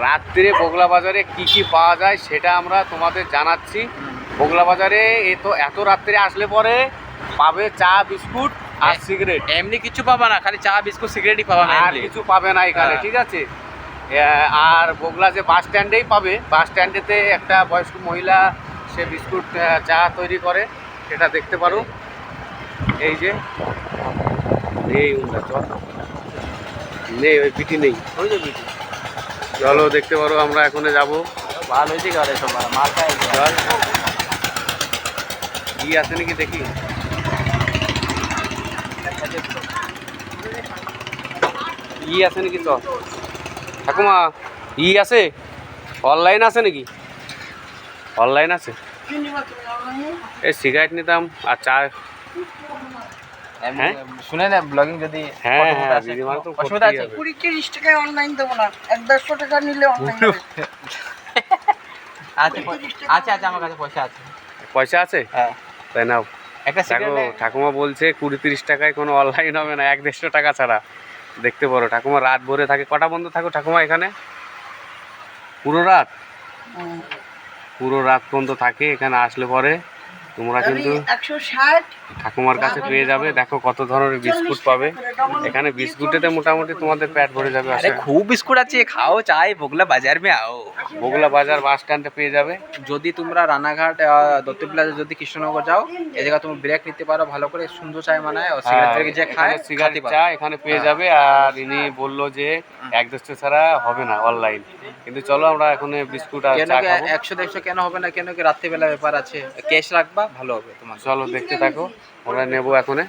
রাত্রে বগলা বাজারে কি কি পাওয়া যায় সেটা আমরা তোমাদের জানাচ্ছি। বগলা বাজারে এত রাত্রে আসলে পরে পাবে চা বিস্কুট আর সিগারেট, এমনি কিছু পাবে না, খালি চা বিস্কুট সিগারেটই পাবে না, আর কিছু পাবে না এখানে, ঠিক আছে। আর বগলা যে বাস স্ট্যান্ডেই পাবে, বাস স্ট্যান্ডেতে একটা বয়স্ক মহিলা সে বিস্কুট চা তৈরি করে, সেটা দেখতে পারো। এই যে নেই নেই, ওই বিটি নেই, ওই যে বিটি। চলো দেখতে পারো, আমরা এখন যাবো। ভালো হয়েছে ঘরে সব মাল খাই। কি আছে নাকি দেখি, ই আছে নাকি? তো ঠাকুমা ই আছে, অনলাইন আছে নাকি? অনলাইন আছে, এই সিগারেট নিতাম আর চা। হ্যাঁ শুনে না ব্লগিং যদি হ্যাঁ হ্যাঁ দিদিমার তো অসুবিধা আছে। 20-30 টাকায় অনলাইন দেবো না, 100-150 টাকা নিলে অনলাইন আচ্ছা আচ্ছা আমার কাছে পয়সা আছে। পয়সা আছে? হ্যাঁ তাই নাও। একটা ঠাকুমা বলছে 20-30 টাকায় কোনো অনলাইন হবে না, 100-150 টাকা ছাড়া। দেখতে পারো ঠাকুমা রাত ভরে থাকে। কটা বন্ধ থাকো ঠাকুমা এখানে? পুরো রাত, পুরো রাত পর্যন্ত থাকে এখানে। আসলে পরে তোমরা কিন্তু 160 ঠাকুমার কাছে পেয়ে যাবে। দেখো কত ধরনের বিস্কুট পাবে এখানে। বিস্কুটেতে মোটামুটি তোমাদের পেট ভরে যাবে। अरे खूब बिस्कुट আছে, খাও চাই বগলা বাজার মে আও। বগলা বাজার বাস স্ট্যান্ডে পেয়ে যাবে। যদি তোমরা রানাঘাট দত্ত প্লাজা যদি কৃষ্ণনগর যাও, এই জায়গা তুমি ব্রেক নিতে পারো, ভালো করে সুন্দর চায় বানায়, আর সিগারেট থেকে যে খায় সিগারেট চা এখানে পেয়ে যাবে। আর ইনি বললো যে 1-200 ছাড়া হবে না অনলাইন। কিন্তু চলো আমরা এখন বিস্কুট আর চা খাবো। 100-150 কেন হবে না, কেন কি রাত্রিবেলা ব্যাপার আছে, ক্যাশ রাখবা ভালো হবে তোমার। চলো দেখতে থাকো, আমরা নেবো এখনে।